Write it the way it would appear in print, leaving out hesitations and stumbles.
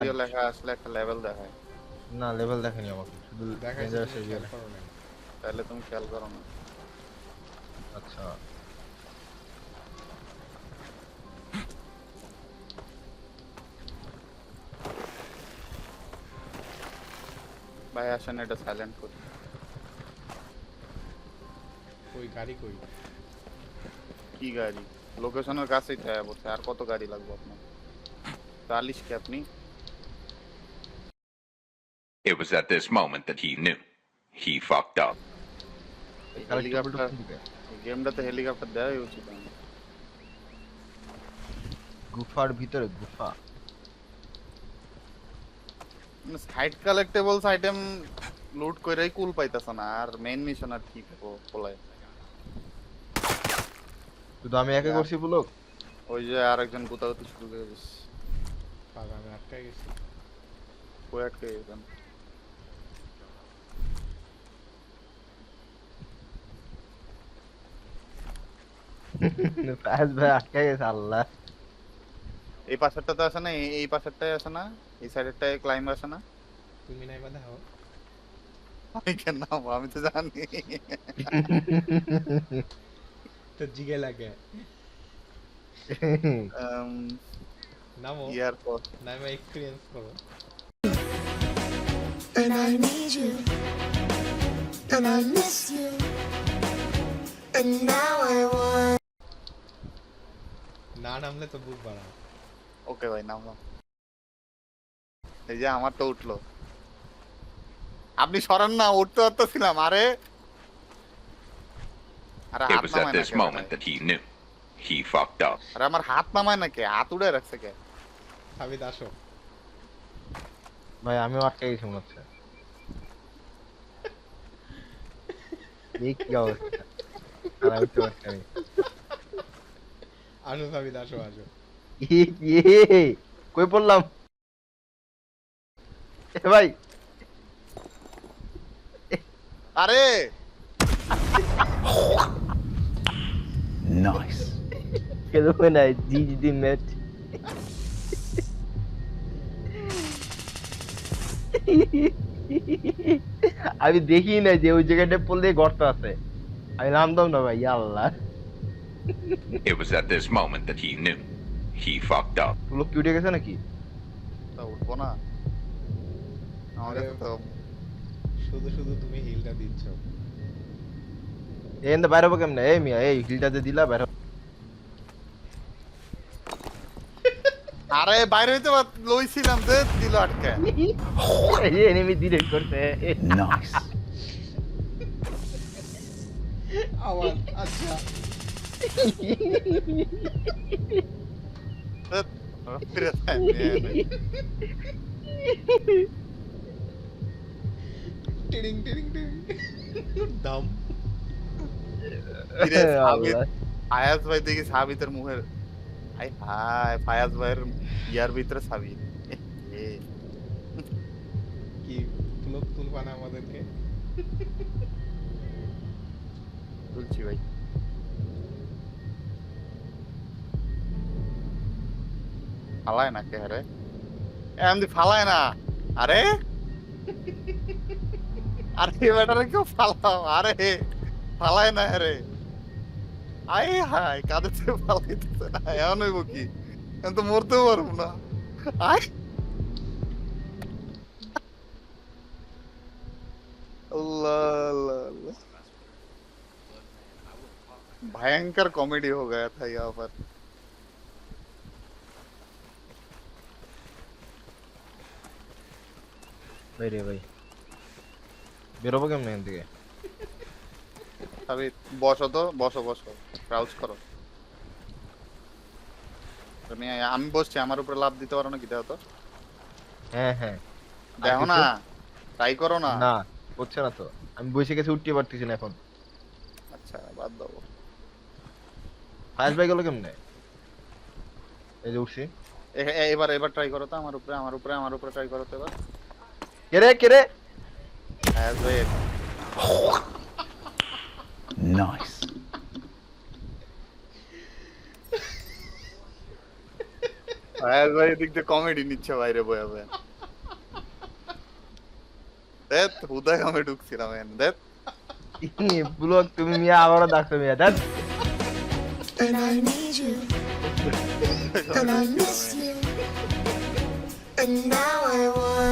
লেখা আসলে একটা লেভেল দেখায়। না লেভেল দেখেনি আমাকে, শুধু দেখাইছে, ডেঞ্জারাস তুমি এরিয়া। খেয়াল করো নাই। তাহলে তুমি খেয়াল করো না। আচ্ছা ভাই আসেন এটা সাইলেন্ট করি। ওই গাড়ি কই? কি গাড়ি? লোকেশনের কাছেই থাকে বলছে। আর কত গাড়ি লাগবে আপনার? 40 কি আপনি? It was at this moment that he knew. He fucked up. Helicopter গেমটাতে হেলিকপ্টার দেওয়াই উচিত আমার। গুফার ভিতরে গুফা। সাইড কালেক্টেবলস আইটেম লুট কইরাই কুল পাইতাছ না, আর মেইন মিশন আর কি বলায়। শুধু আমি একা করছি ব্লক। ওই যে আরেকজন গুতাগুতি শুরু করে দিচ্ছে। পাগল, আমি আটকাই গেছি। কই আটকে গেছেন? ফায়াজ ভাই আটকে গেছে আল্লাহ। এই পাশেরটা তো আসে না, এই পাশেরটাই আসে না, এই সাইডেরটাই ক্লাইম্ব আসে না। তুমি নাই বাধা হও। আমি কেন নামবো? আমি তো জানি। তো জিগে লাগে নামো, এয়ারপোর্ট নামে এক্সপেরিয়েন্স করো। And I need you, and I miss you, and now I want. না নামলে তো বুক বাড়া। ওকে ভাই নামলাম। এই যে আমার তো উঠলো, আপনি সরান না, উঠতে পারতেছিলাম। আরে আরে It হাত was নামায় at না this কে moment ভাই? that he knew. He fucked up. আরে আমার হাত নামায় না কে? হাত উড়ে রাখছে কে? সাবিত আসো। ভাই আমিও আটকে গেছি মনে হচ্ছে। এই কি অবস্থা? আর আমি তো আটকে নেই। আসো সাবিত, আসো আসো। কই পড়লাম? এ ভাই আরে Nice. কেন না জিজি ম্যাচ। আমি দেখি না যে ওই জায়গাটা পড়লে গর্ত আছে, আমি নামতাম না ভাই। আল্লাহ It was at this moment that he knew. He fucked up. লোক কি উঠে গেছে নাকি? তা উঠবো না আমাকে তো। শুধু শুধু তুমি হিলটা দিচ্ছ। এন্ড বাইরে হবো কেমনে? এই মিয়া এই হিলটা যে দিলা বাইরে। আরে বাইরে হইতে লইছিলাম যে দিল আটকে। এই এনিমি ডিরেক্ট করতে। Nice. আওয়াজ আচ্ছা। ফিরে যায় মেয়ে। টিরিং টিরিং টিরিং। দাম। ফিরে সাবিত, আল্লাহ ফায়াজ ভাই দেখি সাবিতের মুখের, হাই হাই ফায়াজ ভাইয়ের ইয়ার ভিতরে সাবিত। এ কি ব্লক তুলবা না আমাদেরকে? তুলছি ভাই। ফালায় না কে? আরে এমনি ফালায় না। আরে আরে বেটারে কেউ ফালাও। আরে ফালায় না। আরে আয় হাই কাদের থেকে ফালাইতেছে না, এমন হইব কি? আমি তো মরতেও পারবো না। আয় अल्लाह अल्लाह अल्लाह, भयंकर कॉमेडी हो गया था यहाँ पर। ভাই রে ভাই বেরোবো কেমনে এখান থেকে? अभी বসো তো, বসো বসো, ক্রাউচ করো। তুমি আমি বসছি, আমার উপরে লাফ দিতে পারো না কি? দাও তো, হ্যাঁ হ্যাঁ দেখো না, ট্রাই করো না। না হচ্ছে না তো, আমি বসে গেছি, উঠতে পারতেছি না এখন। আচ্ছা বাদ দাও। ফায়াজ ভাই গেল কেমনে? এই যে উঠছি। এবার এবার ট্রাই করো তো, আমার উপরে আমার উপরে আমার উপরে ট্রাই করো তো এবার। কেরে কেরে হ্যাঁ ভাই Nice. ফায়াজ ভাই এদিক দিয়ে কমেডি নিচ্ছে বাইরে বয়া বয়া। দেখ উদয় আমি ঢুকছিলাম এখানে দেখ। ব্লক তুমি মিয়া আবারও ডাকছো মিয়া দেখ। And I need you. And I miss you. And now I want